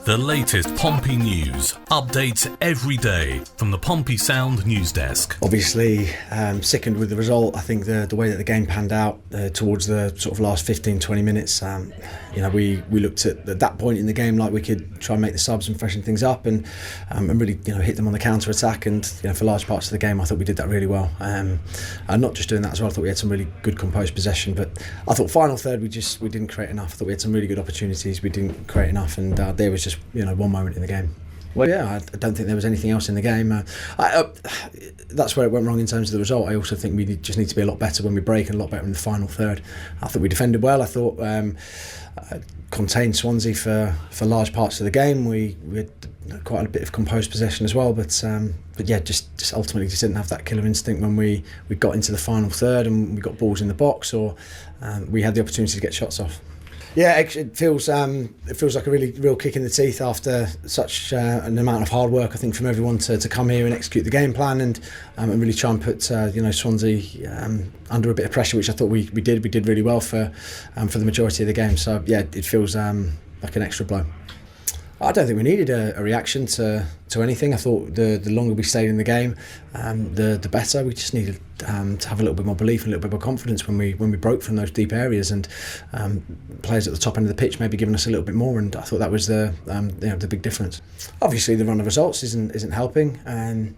The latest Pompey news, updates every day from the Pompey Sound news desk. Obviously, sickened with the result. I think the way that the game panned out towards the sort of last 15-20 minutes, we looked at that point in the game like we could try and make the subs and freshen things up and really hit them on the counter attack. And for large parts of the game, I thought we did that really well. And not just doing that as well, I thought we had some really good composed possession. But I thought final third we didn't create enough. I thought we had some really good opportunities. We didn't create enough, and there was just one moment in the game. Well, yeah, I don't think there was anything else in the game. That's where it went wrong in terms of the result. I also think we just need to be a lot better when we break and a lot better in the final third. I thought we defended well. I thought contained Swansea for large parts of the game. We had quite a bit of composed possession as well, but yeah, just ultimately just didn't have that killer instinct when we got into the final third and we got balls in the box or we had the opportunity to get shots off. Yeah, it feels like a really real kick in the teeth after such an amount of hard work. I think from everyone to come here and execute the game plan and really try and put Swansea under a bit of pressure, which I thought we did. We did really well for the majority of the game. So yeah, it feels like an extra blow. I don't think we needed a reaction to anything. I thought the longer we stayed in the game, the better. We just needed to have a little bit more belief and a little bit more confidence when we broke from those deep areas, and players at the top end of the pitch maybe giving us a little bit more. And I thought that was the big difference. Obviously, the run of results isn't helping,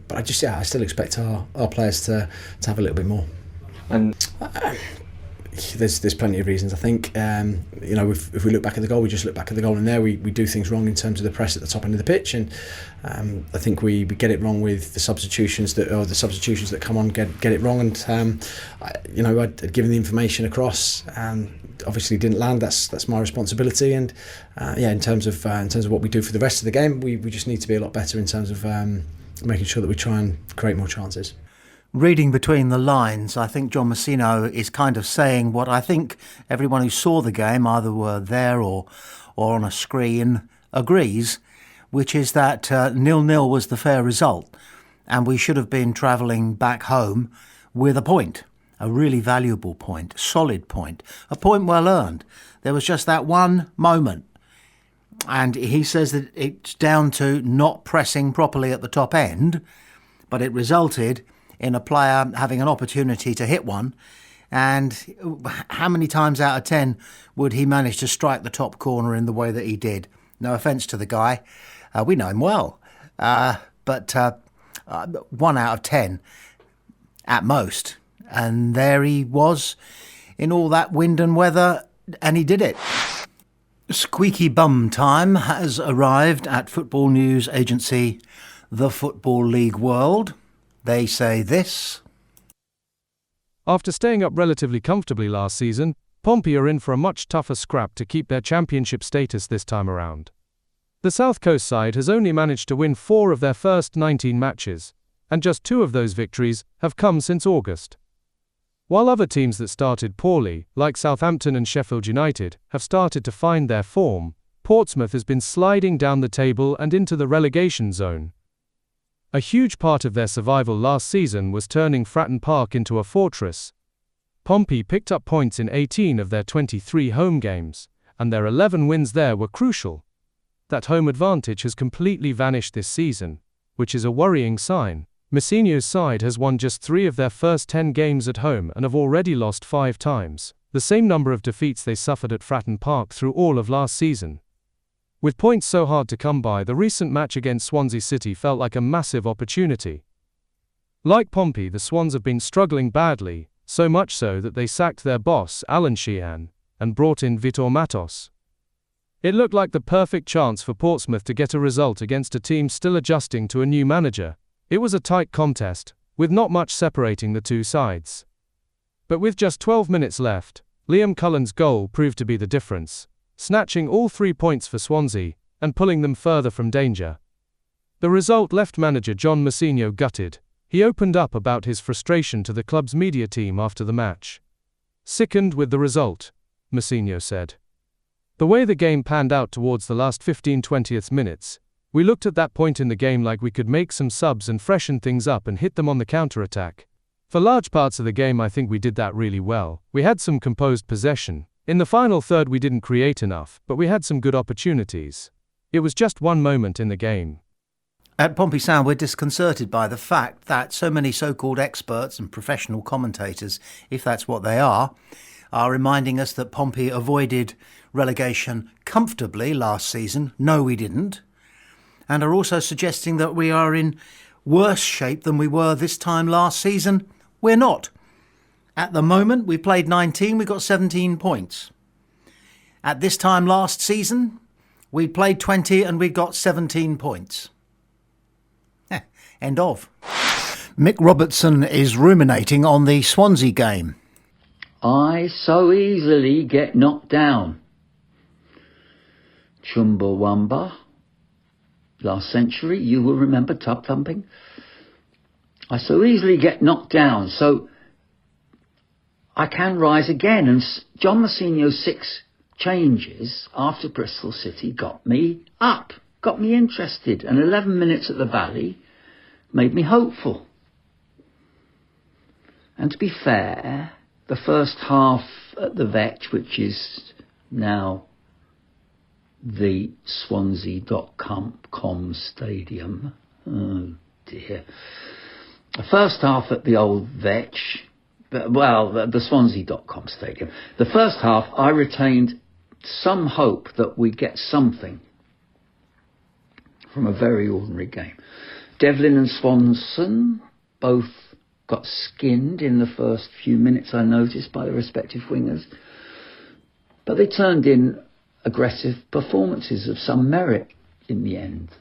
but I still expect our players to have a little bit more. And there's plenty of reasons. I think if we look back at the goal, we just look back at the goal, and there we do things wrong in terms of the press at the top end of the pitch, and I think we get it wrong with the substitutions that come on get it wrong. And I'd given the information across, obviously didn't land. That's my responsibility. And in terms of what we do for the rest of the game, we just need to be a lot better in terms of making sure that we try and create more chances. Reading between the lines, I think John Messino is kind of saying what I think everyone who saw the game, either were there or on a screen, agrees, which is that 0-0 was the fair result, and we should have been travelling back home with a point, a really valuable point, solid point, a point well earned. There was just that one moment, and he says that it's down to not pressing properly at the top end, but it resulted in a player having an opportunity to hit one, and how many times out of 10 would he manage to strike the top corner in the way that he did? No offence to the guy, we know him well, but 1 out of 10 at most, and there he was in all that wind and weather, and he did it. Squeaky bum time has arrived at football news agency The Football League World. They say this. After staying up relatively comfortably last season, Pompey are in for a much tougher scrap to keep their championship status this time around. The South Coast side has only managed to win 4 of their first 19 matches, and just 2 of those victories have come since August. While other teams that started poorly, like Southampton and Sheffield United, have started to find their form, Portsmouth has been sliding down the table and into the relegation zone. A huge part of their survival last season was turning Fratton Park into a fortress. Pompey picked up points in 18 of their 23 home games, and their 11 wins there were crucial. That home advantage has completely vanished this season, which is a worrying sign. Messino's side has won just 3 of their first 10 games at home and have already lost 5 times, the same number of defeats they suffered at Fratton Park through all of last season. With points so hard to come by, the recent match against Swansea City felt like a massive opportunity. Like Pompey, the Swans have been struggling badly, so much so that they sacked their boss, Alan Sheehan, and brought in Vitor Matos. It looked like the perfect chance for Portsmouth to get a result against a team still adjusting to a new manager. It was a tight contest, with not much separating the two sides. But with just 12 minutes left, Liam Cullen's goal proved to be the difference, snatching all 3 points for Swansea and pulling them further from danger. The result left manager John Messino gutted. He opened up about his frustration to the club's media team after the match. "Sickened with the result," Messino said. "The way the game panned out towards the last 15-20 minutes, we looked at that point in the game like we could make some subs and freshen things up and hit them on the counter-attack. For large parts of the game I think we did that really well. We had some composed possession. In the final third we didn't create enough, but we had some good opportunities. It was just one moment in the game. At Pompey Sound, we're disconcerted by the fact that so many so-called experts and professional commentators, if that's what they are reminding us that Pompey avoided relegation comfortably last season. No, we didn't. And are also suggesting that we are in worse shape than we were this time last season. We're not. At the moment, we played 19, we got 17 points. At this time last season, we played 20 and we got 17 points. End of. Mick Robertson is ruminating on the Swansea game. I so easily get knocked down. Chumbawamba. Last century, you will remember tub thumping. I so easily get knocked down, so I can rise again. And John Mousinho's 6 changes after Bristol City got me up, got me interested. And 11 minutes at the Valley made me hopeful. And to be fair, the first half at the Vetch, which is now the Swansea.com stadium, oh dear. The first half at the old Vetch, the Swansea.com stadium. The first half, I retained some hope that we'd get something from a very ordinary game. Devlin and Swanson both got skinned in the first few minutes, I noticed, by the respective wingers. But they turned in aggressive performances of some merit in the end.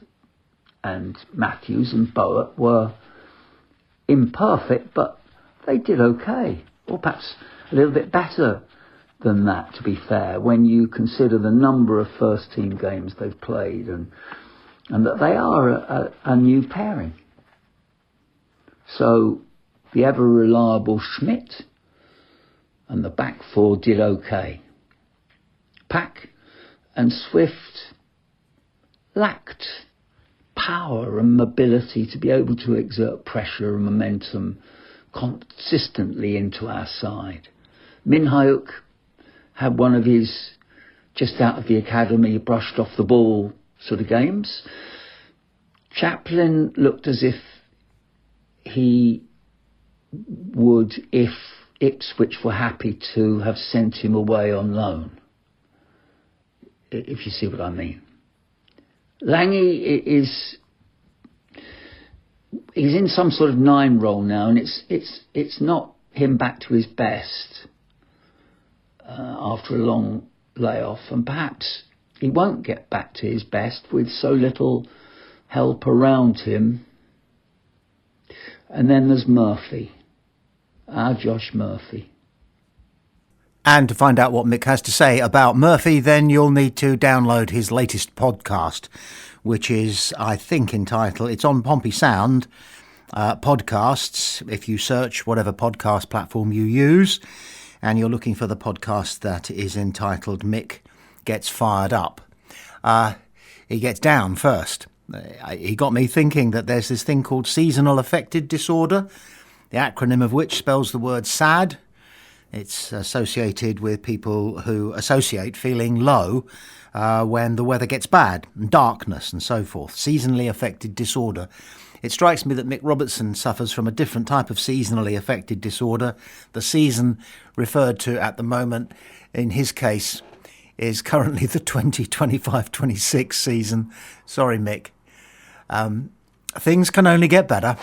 And Matthews and Boat were imperfect, but they did okay. Or perhaps a little bit better than that, to be fair, when you consider the number of first-team games they've played and that they are a new pairing. So the ever-reliable Schmidt and the back four did okay. Pack and Swift lacked power and mobility to be able to exert pressure and momentum consistently into our side. Minhyuk had one of his just out of the academy, brushed off the ball sort of games. Chaplin looked as if he would, if Ipswich were happy to, have sent him away on loan, if you see what I mean. Lange he's in some sort of 9 role now, and it's not him back to his best after a long layoff, and perhaps he won't get back to his best with so little help around him. And then there's Murphy, our Josh Murphy. And to find out what Mick has to say about Murphy, then you'll need to download his latest podcast, which is, I think, entitled, it's on Pompey Sound podcasts. If you search whatever podcast platform you use, and you're looking for the podcast that is entitled Mick Gets Fired Up, he gets down first. He got me thinking that there's this thing called seasonal affective disorder, the acronym of which spells the word SAD. It's associated with people who associate feeling low when the weather gets bad, and darkness and so forth. Seasonally affected disorder. It strikes me that Mick Robertson suffers from a different type of seasonally affected disorder. The season referred to at the moment, in his case, is currently the 2025-26 season. Sorry, Mick. Things can only get better.